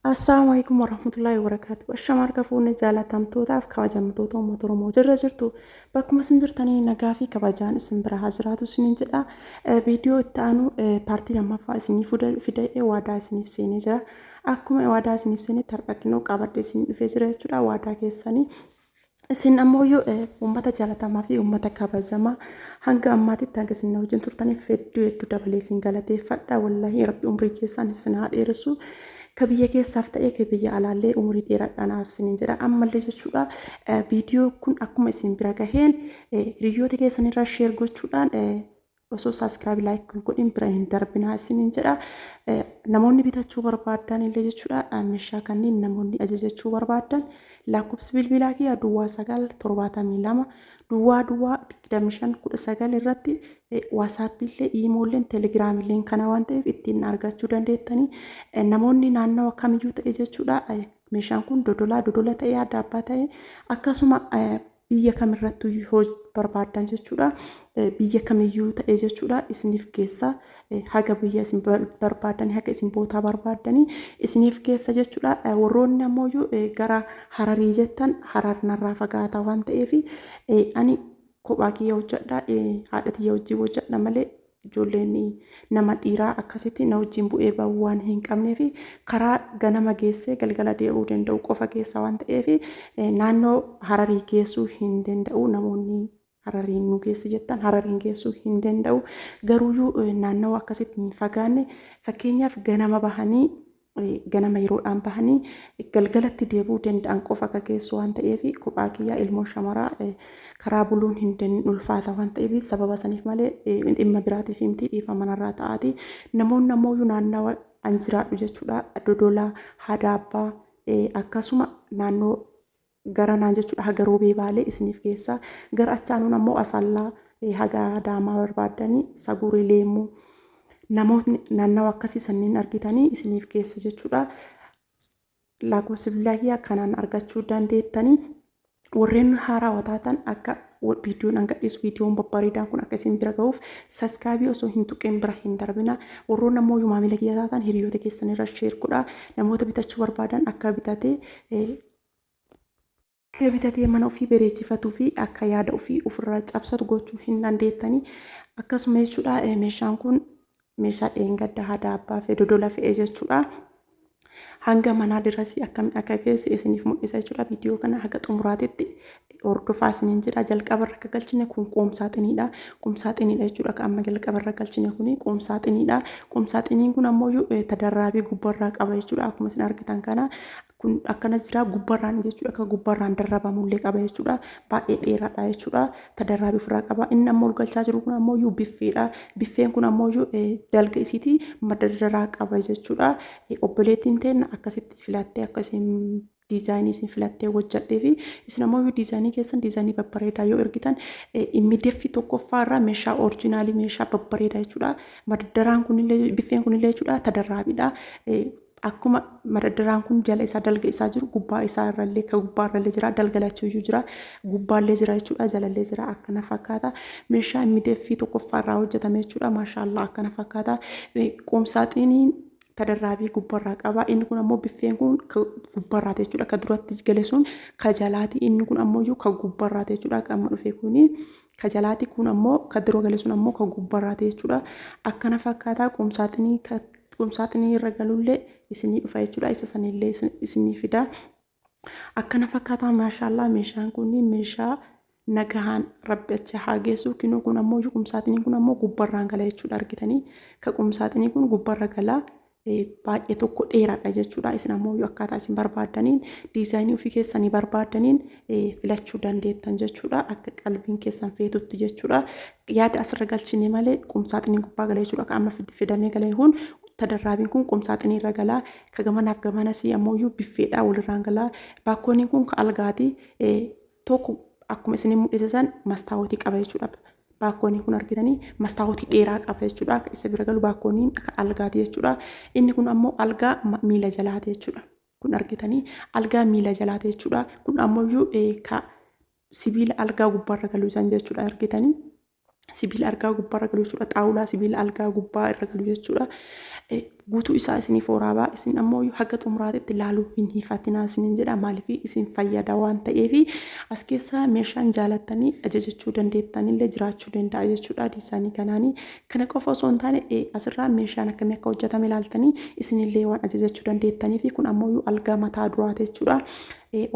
Assalamualaikum warahmatullahi wabarakatuh. Ashamarka fuunni jaalatamtootaaf kabajamtoota uummata Oromoo jirra jirtu. Bakkuma isin jirtanii nagaa fi kabajaan isin bira haa jiraatu isiniin jedha. Viidiyoo itti aanu paartii lammaffaa isinii fidee waadaa isiniif seenee jira. Akkuma waadaa isiniif seenee tarphaqqinoo qabadde isinii dhufee jira jechuudha. Waadaa keessanii isin ammoo uummata jaalatamaa fi uummata kabajamaa hanga ammaatitti hanga isin wajjin turtaniif hedduu dabalee isin galateeffadha. Wallaahi rabbi umrii keessan isin haa dheeressu. Kabiyya keessaaf ta'ee kabiyya alaallee umurii dheeraadhaanaaf isiniin jedha. Ammallee jechuudha viidiyoo kun akkuma isin bira gaheen hiriyoota keessanirraa sheer gochuudhaan osoo saabskiraayib laayik godhin bira hin darbinaa isiniin jedha. Namoonni bitachuu barbaadan illee jechuudha meeshaa kanneen namoonni ajajachuu barbaadan lakkoofsi bilbilaa kiyya duwwaa 972 duwwaa 2519 irratti waasaappiillee iimoolleen teelegiraamilleen kana waan ta'eef ittiin argachuu dandeettanii namoonni naannawa kamiyyuu ta'e jechuudha. Meeshaan kun dodola ta'ee adda abbaa ta'e akkasuma biyya kamirratti hoo barbaadan jechuudha. Biyya kamiyyuu ta'e jechuudha isiniif keessa haga biyya isin barbaadan haga isin bootaa barbaadanii isiniif keessa jechuudha. Warroonni ammoo gara Hararii jettan Harar narraa fagaataa waan ta'eef ani kophaa kiyya hojjedha haadha tiyya wajjin hojjedha malee ijoolleen nama dhiiraa akkasitti na wajjin bu'ee ba'uu waan hin qabneef karaa ganama geessee galgala deebi'uu danda'u qofa keessa waan ta'eef naannoo Hararii geessuu hin danda'u. Namoonni Harariin nu geessi jettan Harariin geessuu hin danda'u. Garuuyyuu naannoo akkasitti hin fagaanne fakkeenyaaf ganama bahanii ganama yeroodhaan bahanii galgalatti deebi'uu danda'an qofa akka geessu waan ta'eef kophaa kiyyaa ilmoo shamaraa karaa buluun hin ulfaata waan ta'eef sababa saniif malee dhimma biraatiif himtii dhiifama manarraa ta'aati. Namoonni ammoo naannawa anjiraadhu jechuudha. Dodolaa Hadaabbaa akkasuma naannoo garanaan jechuudha haga roobee baalee isiniif keessa gara achaanuun ammoo asallaa haga Adaamaa barbaadanii Sagurii Leemuu namoonni naannawa akkasii sanniin argitanii isiniif keessa jechuudha. Lakkoofsa bilbilaa kanaan argachuu dandeettanii. Warreen haaraa taatan akka viidiyoon agarsiisu viidiyoon babbareedaan kun akka isin bira gahuuf saabskiraayibii osoo hin tuqin bira hin darbina. Warroon ammoo maamila kiyya taatan hiriyoota keessanirra sheer godhaa. Namoota bitachuu barbaadan akka bitatee mana ofii bareechifatuu fi akka yaada ofii ofirraa cabsatu gochuu hin dandeettanii. Akkasuma jechuudha meeshaan kun meeshaa dheengadda Hadaabbaa fi dodola fe'ee jechuudha. Hanga manaa dirasii akkamitti akka geesse isiniif mul'isa jechuudha. Viidiyoo kana haga xumuraatitti hordofaa isiniin jedha. Jalqabarra akka galchine kun qoomsaaxiniidha. Qoomsaaxiniidha jechuudha. Amma jalqabarra galchine kun qoomsaaxiniidha. Qoomsaaxiniin kun ammoo tadarraabii gubbarraa qaba jechuudha. Akkuma isin argitan kana kun akkana jira gubbarraan jechuudha. Akka gubbarraan darrabamullee qaba jechuudha. Baay'ee dheeraadha jechuudha. Tadarraabii ofirraa qaba. Inni ammoo galchaa jiru kun ammoo biffeedha. Biffeen kun ammoo dalga isiitii madda qaba jechuudha. Obboleettiin teenya akkasitti filattee akkasiin diizaayinii isin filattee hojjadhee fi isin ammoo diizaayinii keessan diizaayinii babbareedaa yoo ergitan immideeffi tokkoffaarraa meeshaa orijinaalii meeshaa babbareedaa jechuudha. Maddaraan kunillee biffeen kunillee jechuudha tadarraabiidha. Akkuma maddaraan kun jala isaa dalga isaa jiru gubbaa isaa irrallee ka gubbaa irrallee jira dalgalachuuyyuu jira gubbaallee jira jechuudha jalallee jira akkana fakkaata. Meeshaa immideeffii tokkoffaarraa hojjetame jechuudha. Maashaallah akkana fakkaata. Qoomsaaxiniin tadarraabii gubbarraa qaba. Inni kun ammoo biffeen kun gubbarraati jechuudha. Ka duratti gale sun ka jalaati. Inni kun ammoo ka gubbarraati jechuudha. Amma dhufe kuni ka jalaati kun ammoo ka duroo gale sun ammoo ka gubbarraati jechuudha. Akkana fakkaata. Qoomsaaxinii irra galullee isinii dhufa jechuudha. Isa sanillee isinii fida. Akkana fakkaata. Maashaallah meeshaan kun meeshaa nagahaan rabbi achi haa geessu. Kinoo kun ammoo qoomsaaxiniin kun ammoo gubbarraan gala jechuudha. Argitanii ka qoomsaaxinii kun gubbarra gala. Baay'ee tokko dheeraadha jechuudha. Isin ammoo akkaataa isin barbaadaniin diizaayinii ofii keessanii barbaadaniin filachuu dandeettan jechuudha. Akka qalbiin keessan feetutti jechuudha. Yaada asirra galchine malee qoomsaaxiniin gubbaa gala jechuudha. Amma fidamee galee kun tadarraabiin kun qoomsaaxinii irra galaa. Ka gamanaaf gamanas ammoo biffeedha walirraan galaa. Baakkooniin kun ka algaati. Tokko akkuma isin mul'isan mastaawotii qaba jechuudha. Baakkooniin kun argitanii mastaawotii dheeraa qaba jechuudha. Isa bira galu baakkooniin akka algaati jechuudha. Inni kun ammoo algaa miila jalaati jechuudha. Kun argitanii algaa miila jalaati jechuudha. Kun ammoo ka sibiila algaa gubbaarra galu san jechuudha. Argitanii sibiila algaa gubbaarra galu jechuudha. Xaawulaa sibiila algaa gubbaa irra galu jechuudha. guutuu isaa isiniif waraabaa isin ammoo haga xumuraatitti ilaaluu hin hiifatinaa isiniin jedha maaliif isin fayyada waan ta'eef as keessa meeshaan jaalattanii ajajachuu dandeettanillee jiraachuu danda'a jechuudha diisaanii kanaanii kana qofa osoo hin taane asirraa meeshaan akkamii akka hojjetame ilaaltanii isinillee waan ajajachuu dandeettanii fi kun ammoo algaa mataa duraati jechuudha.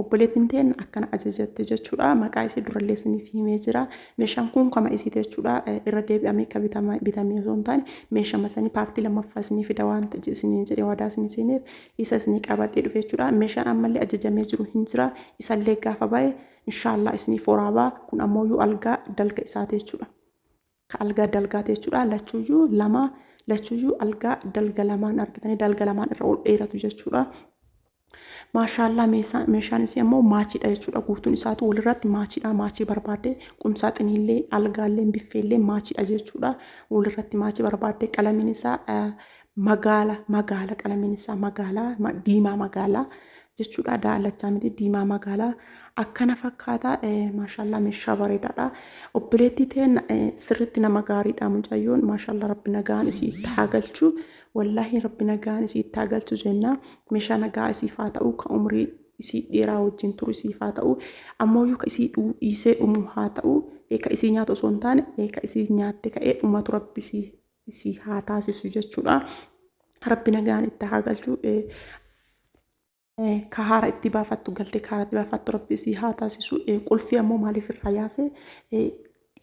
Obboleettiin ta'een akkana ajajatte jechuudha maqaa isii durallee isiniif himee jira meeshaan kun kama isii jechuudha irra deebi'amee akka bitamee osoo hin taane meeshaa masanii paartii lammaffaa isinii fida waan ta'e isiniin jedhee wadaa isinii seeneef isa isinii qabadhee dhufe jechuudha meeshaan ammallee ajajamee jiru hin jira isallee gaafa baay'ee inshaallah isiniif waraabaa kun ammoo algaa dalga isaati jechuudha ka algaa dalgaati jechuudha lachuuyyuu algaa dalga lamaan argitanii dalga lamaan irra ol dheeratu jechuudha. Maashaallah meeshaan isii ammoo maachiidha jechuudha guutuun isaatu walirratti maachiidha maachii barbaadde qumsaaxiniillee algaallee biffeellee maachiidha jechuudha walirratti maachii barbaadde qalamiin isaa magaala qalamiin isaa diimaa magaala jechuudha daalachaa miti diimaa magaala akkana fakkaata maashaallah meeshaa bareedaadha obboleettii ta'een sirriitti nama gaariidha mucayyoon maashaallah rabbi nagaan isii itti haa galchu. Wallahi rabbi nagaan isii itti haa galchu jenna meeshaa nagaa isiif haa ta'u ka umrii isii dheeraa wajjin turu isiif haa ta'u ammoo ka isii dhiisee dhumu haa ta'u ka isii nyaatu osoo hin taane ka isii nyaatte ka'ee dhumatu rabbi isii haa taasisu jechuudha rabbi nagaan itti haa galchu. Ka haara itti baafattu galte ka haara itti baafattu rabbi isii haa taasisu qulfii ammoo maaliif irraa yaase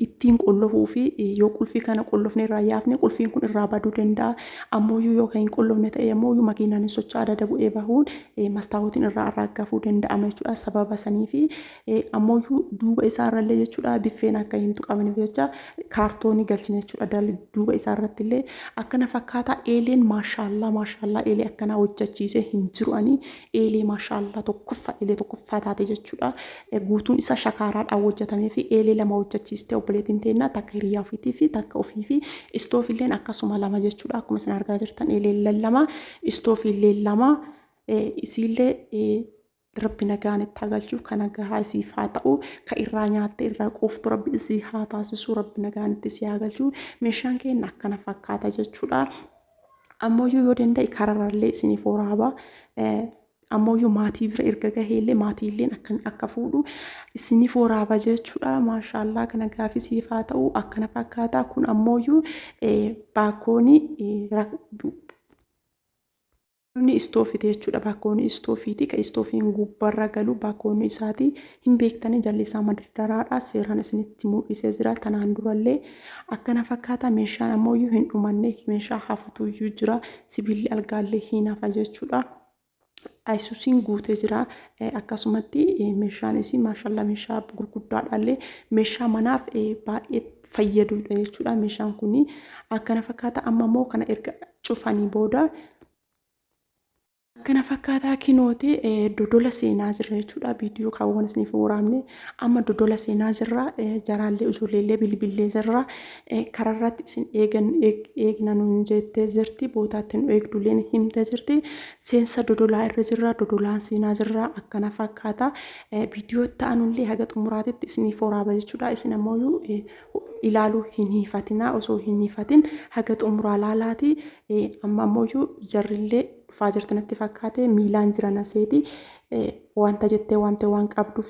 ittiin qollofuu fi yoo qulfii kana qollofne irraa yaafne qulfiin kun irraa baduu danda'a ammoo yoo kan hin qollofne ta'e ammoo makiinaan socho'aa adda bu'ee bahuun mastaawotiin irraa arraaggaafuu danda'ama jechuudha sababa sanii fi ammoo duuba isaarrallee jechuudha biffeen akka hin tuqamne jecha kaartoonii galchine jechuudha duuba isaarratti illee akkana fakkaata eeleen maashaallah eelee akkana hojjechiisee hin jiru ani eelee maashaallah tokkoffaa taate jechuudha guutuun isa shakaaraadhaan hojjetamee fi eelee lama hojjechiiste obboleettiin ta'een takka hiriyaa ofiitii fi takka ofii fi istoofilleen akkasuma lama jechuudha akkuma isin argaa jirtan eeleen lama istoofilleen lama isiillee rabbi nagaan itti haa galchu kan nagaa isiif haa ta'u ka irraa nyaatte irraa qoftu rabbi isii haa taasisu rabbi nagaan itti isii haa galchu meeshaan keenya akkana fakkaata jechuudha ammoo yoo danda'e kararallee isiniif waraaba ammoo maatii bira erga gaheellee maatiilleen akka fuudhu isiniif waraaba jechuudha maashaallah kana gaafisiif haa ta'u akkana fakkaata kun ammoo baakoonii istoofii jechuudha baakoonii istoofiiti ka istoofiin gubbarra galu baakoonii isaati hin beektanii jalli isaa madardaraadha seeraan isinitti mul'isee jira tanaan durallee akkana fakkaata meeshaan ammoo hin dhumanne meeshaa hafutuyyuu jira sibiilli algaallee hin hafa jechuudha. Ayisuusiin guutee jira akkasumatti meeshaan isii maashaallah meeshaa gurguddaadhaallee meeshaa manaaf baay'ee fayyadudha jechuudha meeshaan kun akkana fakkaata amma immoo kana erga cufanii booda akkana fakkaata kinooti dodola seenaa jira jechuudha viidiyoo kaawwan isiniif waraabne amma dodola seenaa jirra jaraallee ijoolleellee bilbillee jirra kararratti isin eegna nuun jettee jirti bootaatti nu eegdulleen himtee jirti seensa dodolaa irra jirra dodolaan seenaa jirra akkana fakkaata viidiyoo ta'anullee haga xumuraatitti isiniif waraaba jechuudha isin ammoo ilaaluu hin hiifatinaa osoo hin hiifatin haga xumuraa laalaati amma ammoo jarrillee dhufaa jirtanitti fakkaate miilaan jiran aseeti wanta jettee waan qabduuf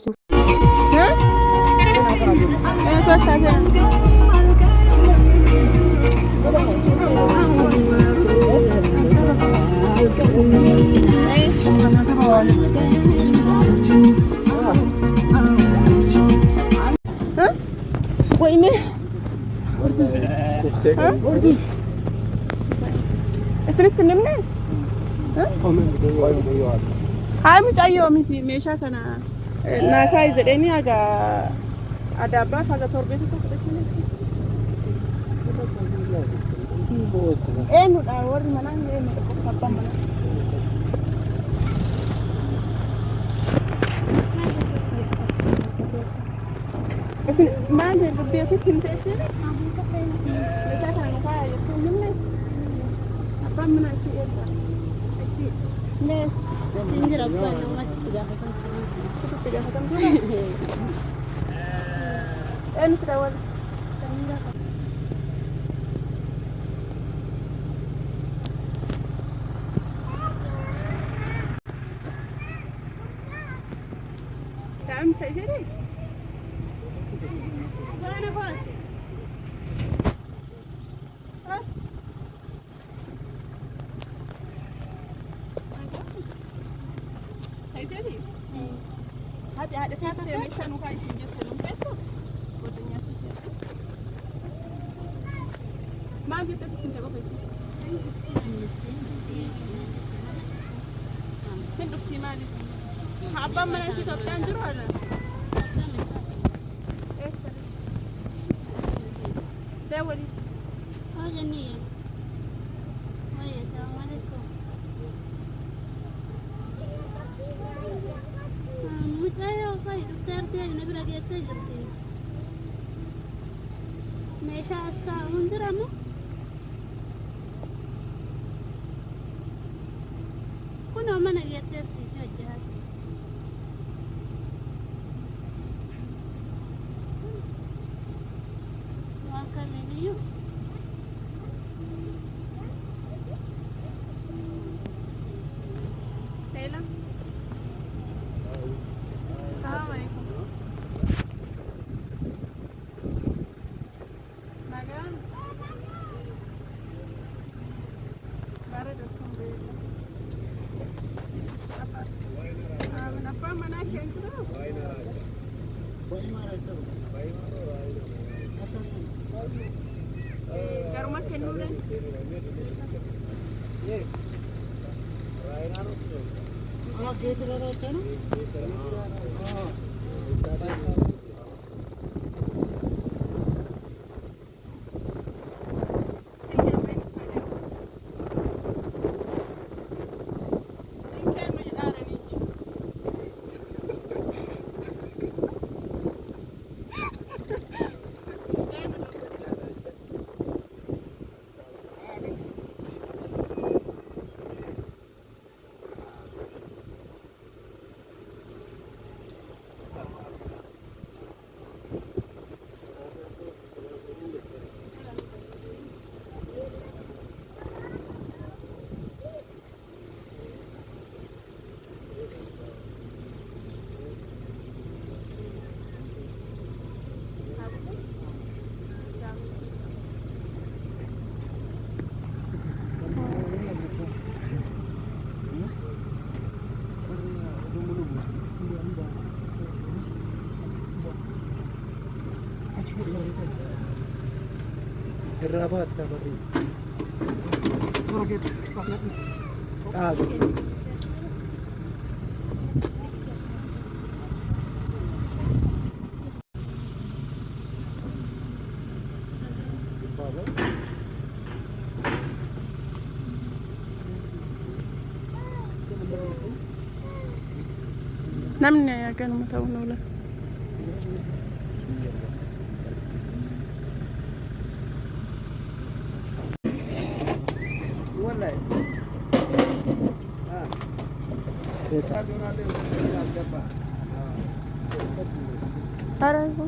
isinitti nimne Hai mucayyoo miti meeshaa kana naakaa jedhanii haga adaabaa haga torbeetu tokko dhashanii eenyudha warri manaan eenyudha qofa abbaan manaa isin maal dubbii asitti hin teessine meeshaa kana naakaa jechuun nimne abbaan manaa isii eebba Ne, sinjira bukan nama tiga macam tu. Ini terawal. تعمل تأجيري أنا قلت تأجيري هذا سافر مشان وكايش جت لهم كده ودنيا ما جبت سكين تبغى فين رفتي مالي حابة من أنسي توتان جرو ولا إيش ده ولي جنية هاي السلام عليكم مجايا وفاي دفتر تاني نبرة جت جرتي ماشى أسكا منجرامو كنا من جت جرتي شو الجهاز وكمليو ليلى السلام عليكم مكان بارد من أفهم مناك ينكرو كرمك كنورن الرابات كبري ورقة واحنا بس نمني يا كانوا متونوا له ولا أرزو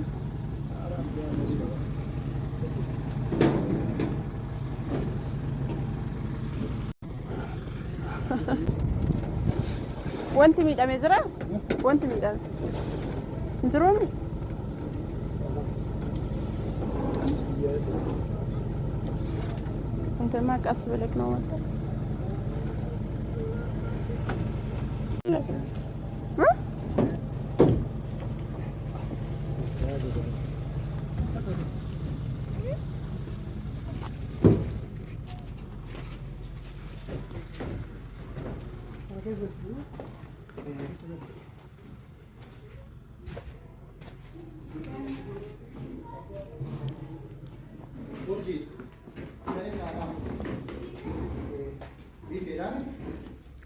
وانت ميد أميزرا وانت ميد أم انجرومي انت معك أسبلك نومتك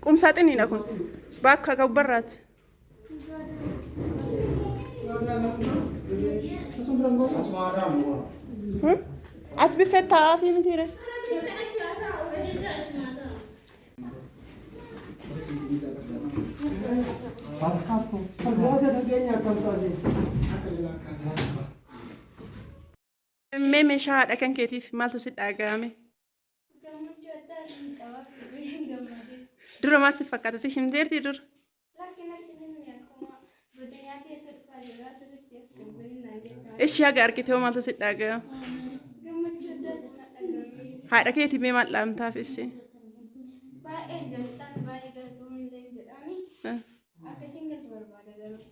قوم ساعتني نكون باكا كبرات أسبي فتاة في مديرة ميمي شاهد كان كيتيف مالتو ست أقامي درو ما سفكات سيشم ديرتي در Ishee haga argitee maaltu si dhaga'u? Haadha keetii mee maal dhaamtaaf ishee?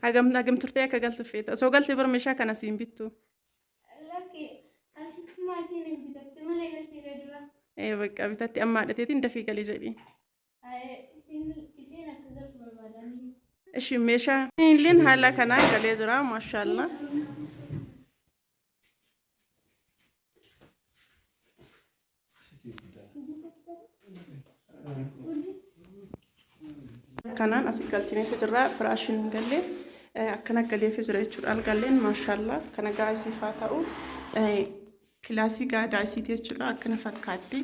Hagam turtee akka galtu feeta? Osoo galtee bar meeshaa kana siin bittu. Bakka bitatti amma haadhateetiin dafii galii jedhi. Ishee meeshaa illeen haala kanaan galee jira maashaallah. Kanaan asii galchinee jirra firaashiin galee akkana galee jira jechuudha. Algalleen maashaallah kana gaasii faa ta'u kilaasii gaadaa isii jechuudha akkana fakkaatti.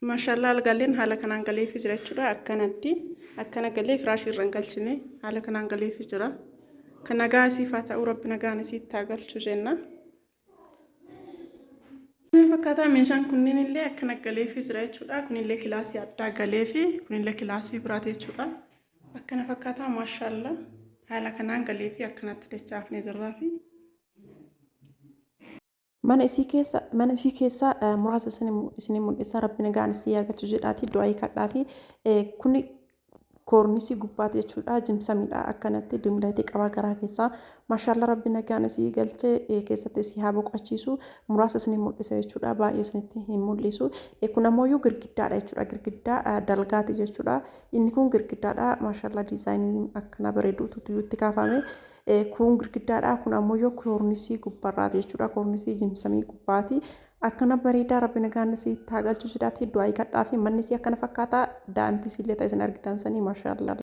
Maashaallah algalleen haala kanaan galee jira jechuudha akkanatti akkana galee firaashii irra galchine haala kanaan galee jira. Kana gaasii faa ta'u rabbi nagaan isii itti galchu jenna. Fakkaataa meeshaan kunniin illee akkana galee jira jechuudha. Kunillee kilaasii addaa galee fi kunillee kilaasii biraati jechuudha. Akkana fakkaataa maashaallah haala kanaan galee fi akkanatti dachaafnee jirraa fi mana isii keessa muraasa isin mul'isa rabbi nagaan isii yaagatu jedhaati du'aa kadhaa fi kuni koornisii gubbaati jechuudha jimsamidha akkanatti dimlatii qabaa garaa keessaa maashaallah rabbi nagaan isii galchee keessatti isii haa boqochiisu muraasa isin mul'isa jechuudha baay'ee isinitti hin mul'isu kun ammoo girgiddaadha jechuudha girgiddaa dalgaati jechuudha inni kun girgiddaadha maashaallah diizaayinii akkana bareeduutu itti kaafame. Kun girgiddaadha kun ammoo koornisii gubbarraati jechuudha koornisii jimsamii gubbaati akkana bareedaa rabbi nagaan isii itti haa galchu jedhaati du'aa kadhaa fi manni isii akkana fakkaataa daa'imti illee ta'e isin argitan sanii maashaallah.